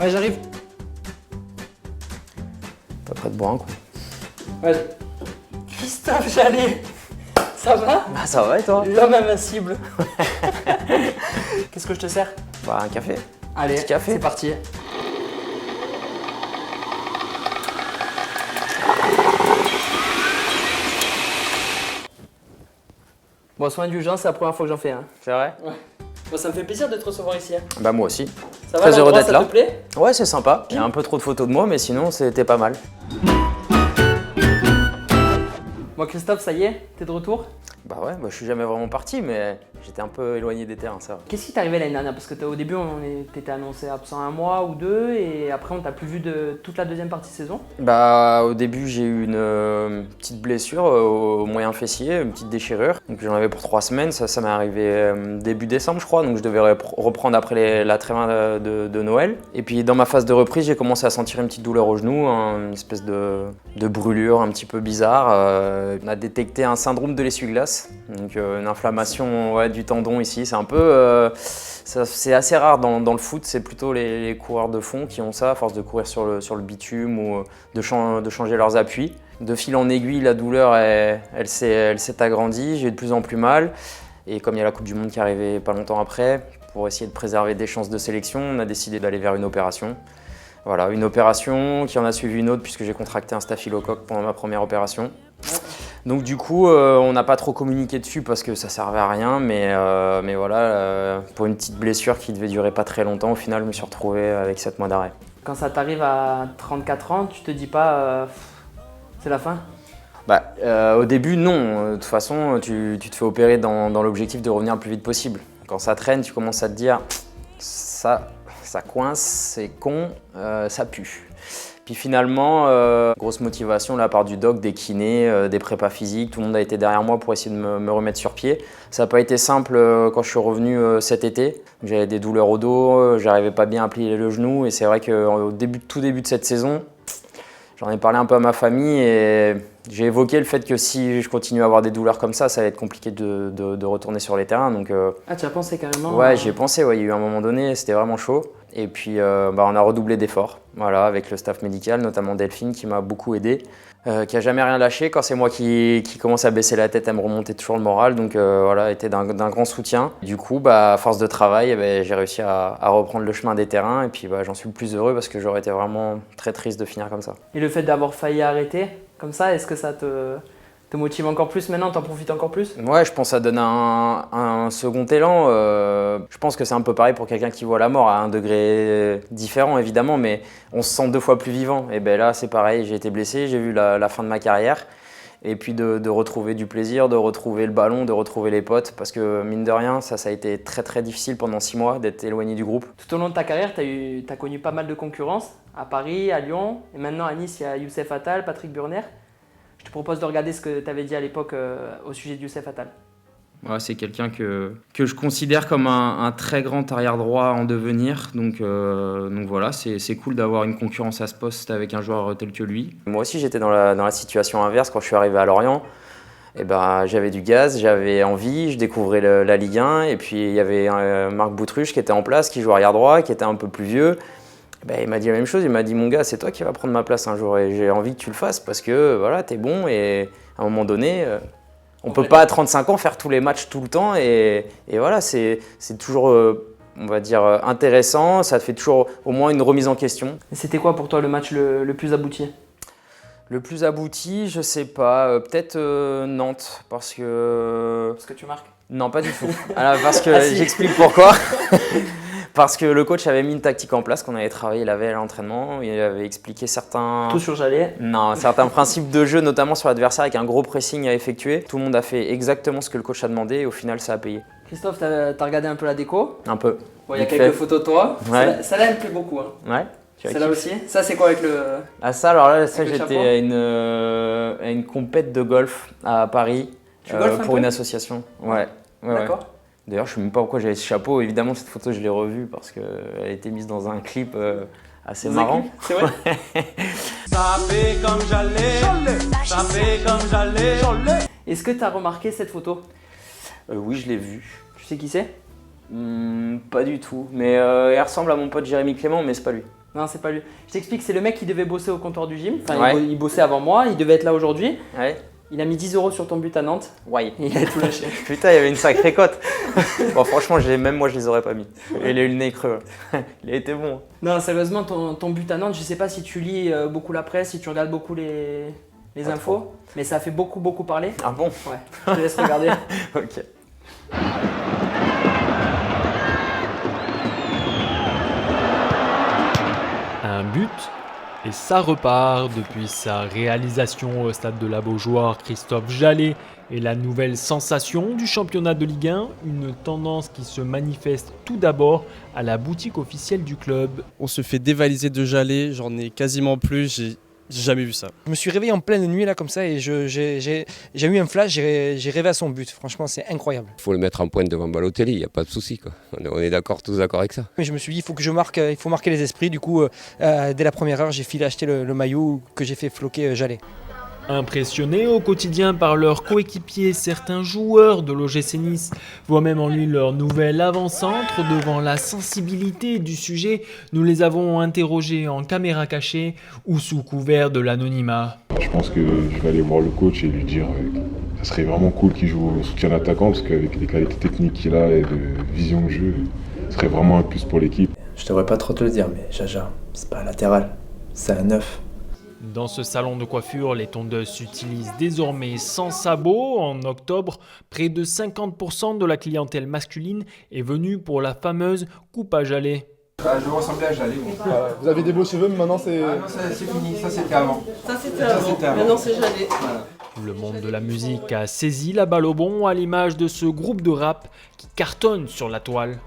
Ouais, j'arrive. Pas prêt de boire un coup. Ouais. Christophe Jallet. Ça va? Bah ça va et toi? L'homme invincible. Qu'est-ce que je te sers? Bah un café. Allez, Petit café. c'est parti. Bon, soin d'urgence, c'est la première fois que j'en fais. Hein. C'est vrai? Ouais. Bon, ça me fait plaisir de te recevoir ici. Hein. Bah moi aussi. Ça va, Très heureux d'être là. Ça te plaît? Ouais, c'est sympa. Il y a un peu trop de photos de moi, mais sinon c'était pas mal. Bon, Christophe, ça y est, t'es de retour? Bah ouais, bah, je suis jamais vraiment parti, mais j'étais un peu éloigné des terrains, ça va. Qu'est-ce qui t'est arrivé l'année dernière? Parce que au début, t'étais annoncé absent un mois ou deux, et après, on t'a plus vu de toute la deuxième partie de saison. Bah au début j'ai eu une petite blessure au moyen fessier, une petite déchirure. Donc j'en avais pour 3 semaines, ça m'est arrivé début décembre je crois, donc je devais reprendre après la trêve de Noël. Et puis dans ma phase de reprise j'ai commencé à sentir une petite douleur au genou, une espèce de brûlure un petit peu bizarre. On a détecté un syndrome de l'essuie-glace, donc une inflammation du tendon ici, c'est un peu... c'est assez rare dans le foot, c'est plutôt les coureurs de fond qui ont ça, à force de courir sur le bitume ou de changer leurs appuis. De fil en aiguille, la douleur, elle s'est agrandie, j'ai eu de plus en plus mal. Et comme il y a la Coupe du Monde qui arrivait pas longtemps après, pour essayer de préserver des chances de sélection, on a décidé d'aller vers une opération. Voilà, une opération qui en a suivi une autre puisque j'ai contracté un staphylocoque pendant ma première opération. Donc du coup, on n'a pas trop communiqué dessus parce que ça servait à rien, mais voilà, pour une petite blessure qui devait durer pas très longtemps, au final, je me suis retrouvé avec 7 mois d'arrêt. Quand ça t'arrive à 34 ans, tu te dis pas c'est la fin? Bah, au début, non. De toute façon, tu te fais opérer dans l'objectif de revenir le plus vite possible. Quand ça traîne, tu commences à te dire ça coince, c'est con, ça pue. Puis finalement, grosse motivation de la part du doc, des kinés, des prépas physiques, tout le monde a été derrière moi pour essayer de me remettre sur pied. Ça n'a pas été simple quand je suis revenu cet été. J'avais des douleurs au dos, j'arrivais pas bien à plier le genou et c'est vrai qu'au tout début de cette saison, j'en ai parlé un peu à ma famille et j'ai évoqué le fait que si je continue à avoir des douleurs comme ça allait être compliqué de retourner sur les terrains. Donc, ah, tu as pensé carrément? Ouais, j'y ai pensé, ouais, il y a eu un moment donné, c'était vraiment chaud. Et puis on a redoublé d'efforts, voilà, avec le staff médical, notamment Delphine qui m'a beaucoup aidé, qui a jamais rien lâché. Quand c'est moi qui commence à baisser la tête, à me remonter toujours le moral, donc voilà, était d'un grand soutien. Du coup, à force de travail, j'ai réussi à reprendre le chemin des terrains et puis j'en suis le plus heureux parce que j'aurais été vraiment très triste de finir comme ça. Et le fait d'avoir failli arrêter comme ça, est-ce que ça te motive encore plus maintenant, t'en profites encore plus? Ouais, je pense que ça donne un second élan. Je pense que c'est un peu pareil pour quelqu'un qui voit la mort à un degré différent évidemment, mais on se sent 2 fois plus vivant. Et là c'est pareil, j'ai été blessé, j'ai vu la fin de ma carrière. Et puis de retrouver du plaisir, de retrouver le ballon, de retrouver les potes. Parce que mine de rien, ça a été très très difficile pendant 6 mois d'être éloigné du groupe. Tout au long de ta carrière, t'as connu pas mal de concurrence à Paris, à Lyon, et maintenant à Nice, il y a Youssef Attal, Patrick Burner. Je te propose de regarder ce que tu avais dit à l'époque au sujet de Youssef Attal. Ouais, c'est quelqu'un que je considère comme un très grand arrière-droit en devenir. Donc voilà, c'est cool d'avoir une concurrence à ce poste avec un joueur tel que lui. Moi aussi, j'étais dans la situation inverse quand je suis arrivé à Lorient. J'avais du gaz, j'avais envie, je découvrais la Ligue 1. Et puis il y avait Marc Boutruche qui était en place, qui jouait arrière-droit, qui était un peu plus vieux. Il m'a dit la même chose, il m'a dit mon gars c'est toi qui vas prendre ma place un jour et j'ai envie que tu le fasses parce que voilà t'es bon et à un moment donné on peut pas à 35 ans faire tous les matchs tout le temps et voilà c'est toujours on va dire intéressant, ça fait toujours au moins une remise en question. Et c'était quoi pour toi le match le plus abouti? Le plus abouti, je sais pas, peut-être Nantes parce que... Parce que tu marques? Non pas du tout, parce que si. J'explique pourquoi. Parce que le coach avait mis une tactique en place qu'on avait travaillé la veille à l'entraînement. Il avait expliqué certains... Tout sur Jallet? Non, certains principes de jeu, notamment sur l'adversaire avec un gros pressing à effectuer. Tout le monde a fait exactement ce que le coach a demandé et au final ça a payé. Christophe, t'as regardé un peu la déco? Un peu. Bon, il y a quelques photos de toi. Ouais. Celle-là, elle me plaît beaucoup. Hein. Ouais. Celle-là aussi? Ça, c'est quoi avec le... Ah ça, alors là, ça j'étais à une compète de golf à Paris pour une association. Ouais. D'accord. Ouais. D'ailleurs, je ne sais même pas pourquoi j'avais ce chapeau. Évidemment, cette photo, je l'ai revue parce qu'elle a été mise dans un clip assez marrant. C'est vrai? Ça fait comme j'allais, ça fait comme j'allais. Est-ce que tu as remarqué cette photo? Oui, je l'ai vue. Tu sais qui c'est? Pas du tout, mais elle ressemble à mon pote Jérémy Clément, mais c'est pas lui. Non, c'est pas lui. Je t'explique, c'est le mec qui devait bosser au comptoir du gym. Enfin, Ouais. il bossait avant moi, il devait être là aujourd'hui. Ouais. Il a mis 10 € sur ton but à Nantes Ouais. et il a tout lâché. Putain, il y avait une sacrée cote. Bon, franchement, même moi, je les aurais pas mis. Il a eu le nez creux. Il a été bon. Non, sérieusement, ton but à Nantes, je sais pas si tu lis beaucoup la presse, si tu regardes beaucoup les Pas infos, trop. mais ça a fait beaucoup parler. Ah bon? Ouais, je te laisse regarder. Ok. Un but et ça repart depuis sa réalisation au stade de la Beaujoire. Christophe Jallet est la nouvelle sensation du championnat de Ligue 1, une tendance qui se manifeste tout d'abord à la boutique officielle du club. On se fait dévaliser de Jallet, j'en ai quasiment plus, j'ai jamais vu ça. Je me suis réveillé en pleine nuit là comme ça et j'ai eu un flash, j'ai rêvé à son but. Franchement, c'est incroyable. Il faut le mettre en pointe devant Balotelli, il n'y a pas de souci, quoi. On est d'accord, tous d'accord avec ça. Mais je me suis dit, il faut que je marque, il faut marquer les esprits. Du coup, dès la première heure, j'ai filé acheter le maillot que j'ai fait floquer Jallet. Impressionnés au quotidien par leurs coéquipiers, certains joueurs de l'OGC Nice voient même en lui leur nouvel avant-centre. Devant la sensibilité du sujet, nous les avons interrogés en caméra cachée ou sous couvert de l'anonymat. Je pense que je vais aller voir le coach et lui dire que ça serait vraiment cool qu'il joue au soutien d'attaquant parce qu'avec les qualités techniques qu'il a et de vision de jeu, ce serait vraiment un plus pour l'équipe. Je devrais pas trop te le dire, mais Jaja, c'est pas un latéral, c'est un 9. Dans ce salon de coiffure, les tondeuses s'utilisent désormais sans sabots. En octobre, près de 50% de la clientèle masculine est venue pour la fameuse coupe à Jallet. Je ressemblais à Jallet. Vous avez des beaux cheveux, mais maintenant c'est... Ah non, c'est fini, ça c'était avant. Ça c'était avant, maintenant c'est Jallet. Voilà. Le monde de la musique a saisi la balle au bon à l'image de ce groupe de rap qui cartonne sur la toile.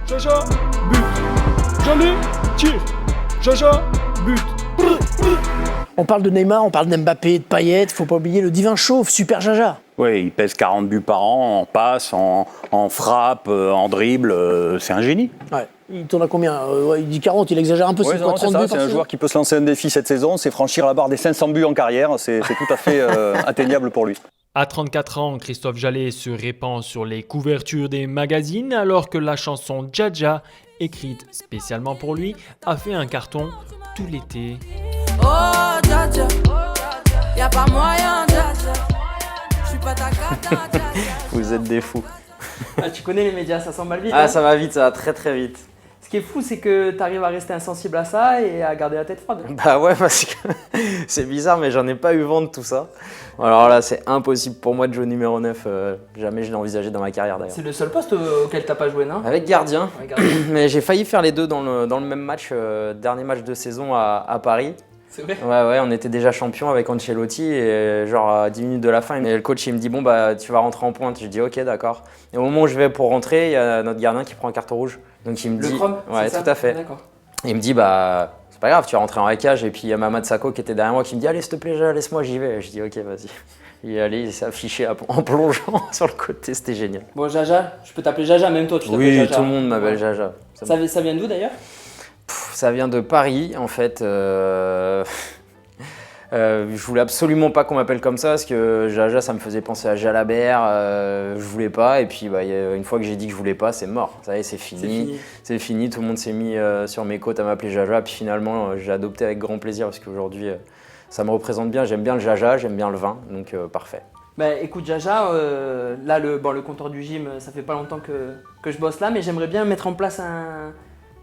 Jaja, but. Jallet, tir. Jaja, but. On parle de Neymar, on parle d'Mbappé, de Payet, faut pas oublier le divin chauve, Super Jaja. Oui, il pèse 40 buts par an, en passe, en frappe, en dribble, c'est un génie. Ouais. Il tourne à combien Il dit 40, il exagère un peu, Ouais, c'est quoi, 30 buts par c'est un saison joueur qui peut se lancer un défi cette saison, c'est franchir la barre des 500 buts en carrière, c'est tout à fait atteignable pour lui. À 34 ans, Christophe Jallet se répand sur les couvertures des magazines alors que la chanson Jaja, écrite spécialement pour lui, a fait un carton tout l'été. Oh Jaja, y'a pas moyen Jaja, j'suis pas ta cata Jaja. Vous êtes des fous. Ah, tu connais les médias, ça s'emballe vite. Ah, hein. ça va vite, ça va très vite. Ce qui est fou, c'est que tu arrives à rester insensible à ça et à garder la tête froide. Bah ouais, parce que c'est bizarre, mais j'en ai pas eu vent de tout ça. Alors là, c'est impossible pour moi de jouer numéro 9. Jamais je l'ai envisagé dans ma carrière d'ailleurs. C'est le seul poste auquel t'as pas joué, non? Avec gardien. Ouais, gardien. Mais j'ai failli faire les deux dans le même match, dernier match de saison à Paris. C'est vrai? Ouais, on était déjà champion avec Ancelotti et genre à 10 minutes de la fin, et le coach il me dit bon bah tu vas rentrer en pointe. Je dis ok d'accord. Et au moment où je vais pour rentrer, il y a notre gardien qui prend un carton rouge. Donc il me dit Chrome, ouais c'est ça? tout à fait. D'accord. Il me dit bah c'est pas grave, tu vas rentrer en récage. Et puis il y a Mamad Sakho qui était derrière moi qui me dit allez s'il te plaît laisse-moi, j'y vais. Je dis ok vas-y. Il est allé, il s'est affiché en plongeant sur le côté, c'était génial. Bon Jaja, je peux t'appeler Jaja, même toi tu t'appelles Oui, Jaja. tout le monde m'appelle Jaja. Ça vient d'où d'ailleurs? Ça vient de Paris en fait. Je voulais absolument pas qu'on m'appelle comme ça parce que Jaja ça me faisait penser à Jalabert, je voulais pas et puis bah, une fois que j'ai dit que je voulais pas c'est mort, ça y est c'est fini, tout le monde s'est mis sur mes côtes à m'appeler Jaja puis finalement j'ai adopté avec grand plaisir parce qu'aujourd'hui ça me représente bien, j'aime bien le Jaja, j'aime bien le vin donc parfait. Bah écoute Jaja, là le comptoir du gym ça fait pas longtemps que je bosse là mais j'aimerais bien mettre en place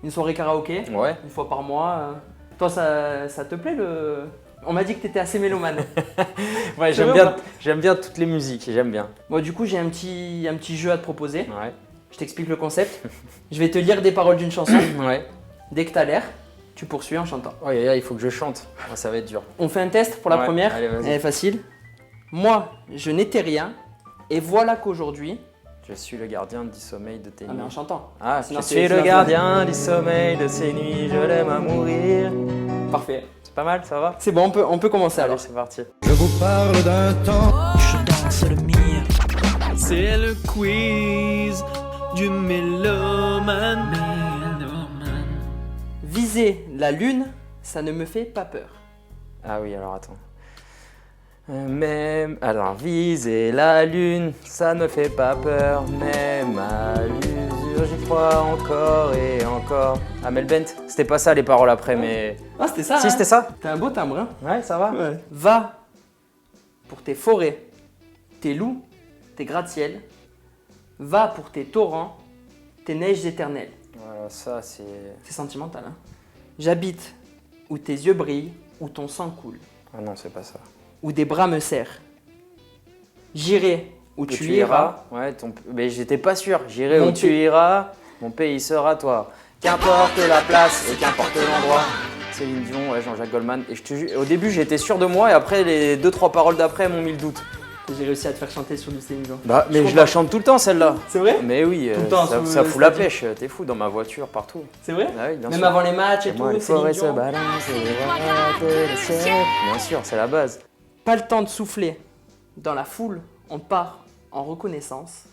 une soirée karaoké, ouais. Une fois par mois. Toi ça te plaît le... On m'a dit que tu étais assez mélomane. Ouais, j'aime bien toutes les musiques, j'aime bien. Bon, du coup, j'ai un petit jeu à te proposer. Ouais. Je t'explique le concept. Je vais te lire des paroles d'une chanson. Ouais. Dès que tu as l'air, tu poursuis en chantant. Oh, il faut que je chante. Ça va être dur. On fait un test pour la première. Allez, vas-y. Elle est facile. Moi, je n'étais rien. Et voilà qu'aujourd'hui... Je suis le gardien du sommeil de tes nuits. Ah, mais en chantant. Ah, je suis le gardien du sommeil de ces nuits. Je l'aime à mourir. Parfait. Pas mal, ça va? C'est bon, on peut commencer alors. C'est parti. Je vous parle d'un temps. Je danse le mire. C'est le quiz du mélomane. Viser la lune, ça ne me fait pas peur. Ah oui, alors attends. Alors, viser la lune, ça ne fait pas peur. Même à l'usure, j'y crois fois encore et encore. Amel Bent, c'était pas ça les paroles après, mais. Ah, c'était ça. Si, hein. c'était ça. T'as un beau timbre, hein. Ouais, ça va. Ouais. Va pour tes forêts, tes loups, tes gratte-ciels. Va pour tes torrents, tes neiges éternelles. Voilà, ça c'est. C'est sentimental, hein. J'habite où tes yeux brillent, où ton sang coule, Ah non, c'est pas ça. où des bras me serrent. J'irai où tu iras. Ouais, mais j'étais pas sûr. J'irai Mon où tu iras, mon pays sera toi. Qu'importe la place et qu'importe l'endroit. Céline Dion, ouais, Jean-Jacques Goldman. Et je te jure, au début j'étais sûr de moi et après les 2-3 paroles d'après m'ont mis le doute. J'ai réussi à te faire chanter sur du Céline Dion. Bah, mais je la chante tout le temps celle-là. C'est vrai? Mais oui, Tout le temps, ça fout la pêche. T'es fou dans ma voiture, partout. C'est vrai? Ah oui, bien Même sûr. avant les matchs et Moi, tout, les Céline forêts se Dion. balancent et les oiseaux le ciel. Bien sûr, c'est la base. Pas le temps de souffler. Dans la foule, on part en reconnaissance.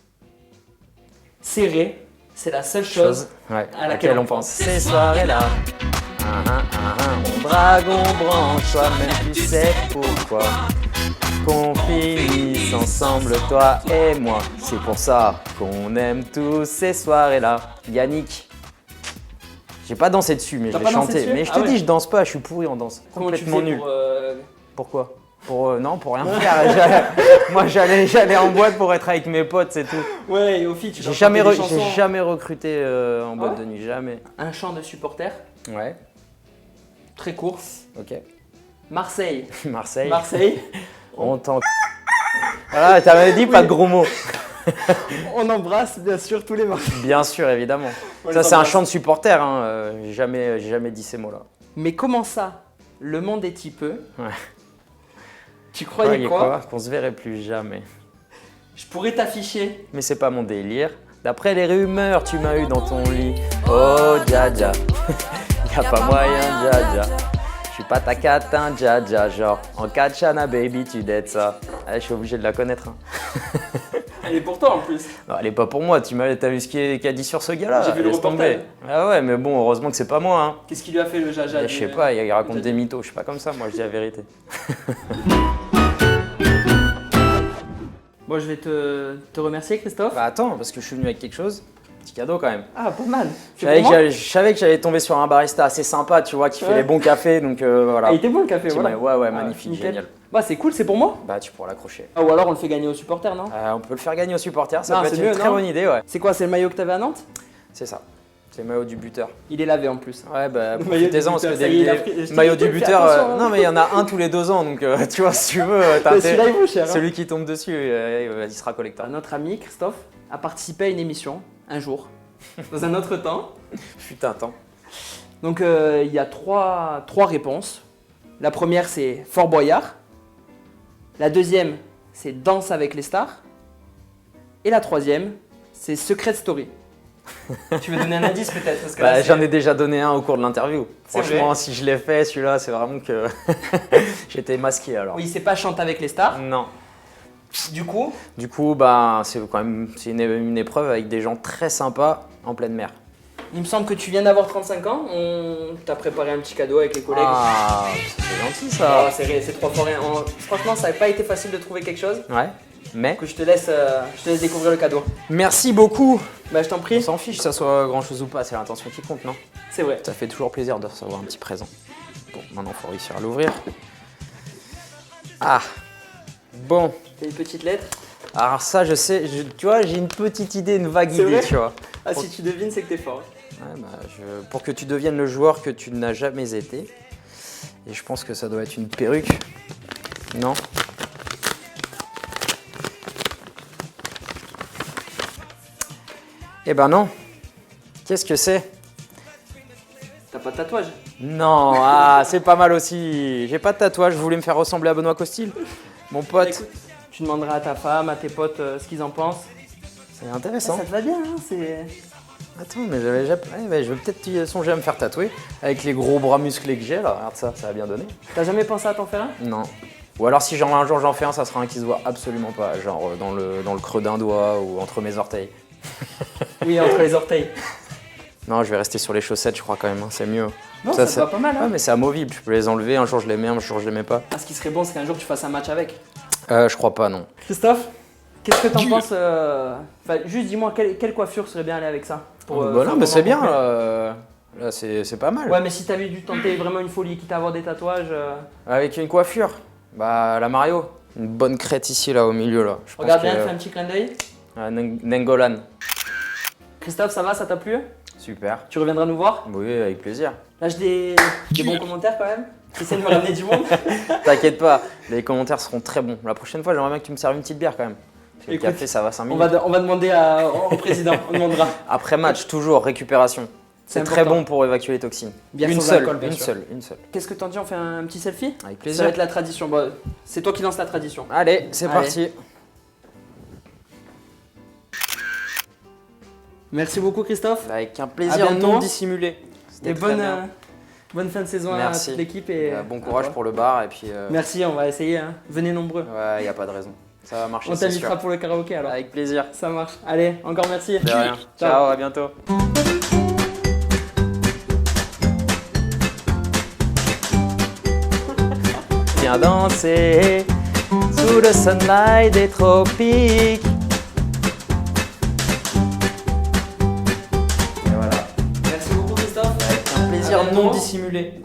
Serré, c'est la seule chose Ouais, à laquelle on pense. Ces soirées-là, on drague, on branche, toi-même tu sais pourquoi. Qu'on finisse ensemble, toi et moi. C'est pour ça qu'on aime tous ces soirées-là. Yannick. J'ai pas dansé dessus, mais je T'as l'ai pas dansé chanté. dessus? Mais je Ah te ouais. dis, je danse pas, je suis pourri en danse. Comment tu Complètement fais nul. pour, Pourquoi non, pour rien faire. Moi, j'allais en boîte pour être avec mes potes, c'est tout. Ouais, et au fil, tu J'ai dois jamais, chanter des chansons. j'ai jamais recruté en boîte ouais de nuit, jamais. Un chant de supporter, Ouais, très court. ok. Marseille. Marseille. Marseille. On t'en. Voilà, t'avais dit pas de gros mots. On embrasse bien sûr tous les Marseillais. Bien sûr, évidemment. On Ça, les c'est un embrasse. chant de supporter. Hein. J'ai jamais dit ces mots-là. Mais comment ça? Le monde est si peu. Ouais. Tu croyais quoi? Qu'on se verrait plus jamais. Je pourrais t'afficher. Mais c'est pas mon délire. D'après les rumeurs, tu m'as eu dans ton lit. Oh, dja dja. Y'a pas moyen, dja dja. Je suis pas ta catin, dja dja. Genre, en Kachana, baby, tu dettes ça. Ah, je suis obligé de la connaître. Hein. Elle est pour toi en plus. Non, elle est pas pour moi. T'as vu ce qu'il a dit sur ce gars-là? J'ai vu le Laisse tomber. reportage. Ah ouais, mais bon, heureusement que c'est pas moi. Hein. Qu'est-ce qu'il lui a fait le Jaja? Je sais pas, il raconte des mythos. Je suis pas comme ça, moi, je dis la vérité. Bon, je vais te remercier, Christophe. Bah attends, parce que je suis venu avec quelque chose. Petit cadeau quand même. Ah, pas mal. Je savais que j'allais tomber sur un barista assez sympa, tu vois, qui fait les bons cafés, donc voilà. Ah, il était bon le café, Petit voilà. Ouais, Ah, magnifique, nickel. génial. Bah, c'est cool, c'est pour moi. Bah tu pourras l'accrocher. Ah, ou alors on le fait gagner aux supporters, non? On peut le faire gagner aux supporters, ça Non, peut c'est être une mieux, très non bonne idée, ouais. C'est quoi, c'est le maillot que t'avais à Nantes? C'est ça. C'est le maillot du buteur. Il est lavé en plus. Ouais, bah Le maillot du profitez-en parce que buteur, ça y est, il a pris- je t'ai maillot dit, du fais buteur. attention, hein. Non, mais il y en a un tous les 2 ans, donc tu vois, si tu veux, t'as Mais celui-là, il vaut cher, hein. celui qui tombe dessus, il sera collector. Notre ami Christophe a participé à une émission un jour, dans un autre temps. Putain, attends. Donc il y a trois réponses. La première c'est Fort Boyard. La deuxième c'est Danse avec les stars. Et la troisième c'est Secret Story. Tu veux donner un indice peut-être parce que là, Bah, c'est- j'en ai déjà donné un au cours de l'interview. C'est Franchement, vrai. si je l'ai fait, celui-là, c'est vraiment que j'étais masqué alors. Oui, c'est pas Chante avec les stars. Non. Du coup, Du coup, bah, c'est quand même une épreuve avec des gens très sympas en pleine mer. il me semble que tu viens d'avoir 35 ans. On t'a préparé un petit cadeau avec les collègues. Ah, c'est gentil ça. Oh, c'est trop fort. Franchement, ça n'a pas été facile de trouver quelque chose. Ouais, mais Que je te laisse découvrir le cadeau. merci beaucoup. Bah, je t'en On prie. s'en fiche, que ça soit grand chose ou pas, c'est l'intention qui compte, non? C'est vrai. Ça fait toujours plaisir de recevoir un petit présent. Bon, maintenant, il faut réussir à l'ouvrir. Ah, bon. T'as une petite lettre. Alors ça, je sais, tu vois, j'ai une petite idée, une vague C'est idée, vrai tu vois. Ah, si tu devines, c'est que t'es fort. Ouais, bah, pour que tu deviennes le joueur que tu n'as jamais été. Et je pense que ça doit être une perruque. Non? Eh ben non. Qu'est-ce que c'est? T'as pas de tatouage? Non, ah, c'est pas mal aussi. J'ai pas de tatouage, je voulais me faire ressembler à Benoît Costil. Mon pote. Écoute, tu demanderas à ta femme, à tes potes ce qu'ils en pensent. C'est intéressant. Ça te va bien, hein, c'est... Attends, mais je vais peut-être songer à me faire tatouer. Avec les gros bras musclés que j'ai là, regarde ça, ça va bien donner. T'as jamais pensé à t'en faire un? Non. Ou alors si un jour j'en fais un, ça sera un qui se voit absolument pas. Genre dans le creux d'un doigt ou entre mes orteils. Oui, entre les orteils. Non, je vais rester sur les chaussettes, je crois quand même, hein, c'est mieux. Non, ça te va pas mal, hein. Ouais, mais c'est amovible, je peux les enlever, un jour je les mets, un jour je les mets pas. Ah, ce qui serait bon, c'est qu'un jour tu fasses un match avec. Je crois pas, non. Christophe, Qu'est-ce que t'en penses Enfin, juste dis-moi, quelle coiffure serait bien allée avec ça Bah non, mais c'est bien. Là, c'est pas mal. Ouais, mais si t'avais dû tenter vraiment une folie, quitte à avoir des tatouages. Avec une coiffure, bah la Mario. Une bonne crête ici, là, au milieu, là. Je Regarde pense bien, que- fais un petit clin d'œil. Nengolan. Christophe, ça va, ça t'a plu? Super. Tu reviendras nous voir? Oui, avec plaisir. Lâche des bons commentaires quand même. Essaie de me ramener du monde. T'inquiète pas, les commentaires seront très bons. La prochaine fois, j'aimerais bien que tu me serves une petite bière quand même. Parce que le Écoute, café, ça va 5 On minutes. va demander au président, on demandera. Après match, toujours, récupération. C'est C'est très important. bon pour évacuer les toxines. Bière Une sans seule, alcool, bien une sûr. seule, une seule. Qu'est-ce que t'en dis, on fait un petit selfie? Avec Ça plaisir. va être la tradition. Bon, c'est toi qui lance la tradition. Allez, c'est Allez. parti. Merci beaucoup Christophe. Avec un À plaisir bientôt. non dissimulé. C'était Et très bien. bonne fin de saison Merci. à toute l'équipe. Et Bon à courage toi. pour le bar et puis. Merci, on va essayer. Hein. Venez nombreux. Ouais, y a pas de raison. Ça va marcher. On c'est t'invitera sûr. pour le karaoké alors. Avec plaisir. Ça marche. Allez, encore merci. De rien. Ciao, à bientôt. Viens danser sous le sunlight des tropiques. Et voilà. Merci beaucoup Christophe. Avec un plaisir À bientôt. non dissimulé.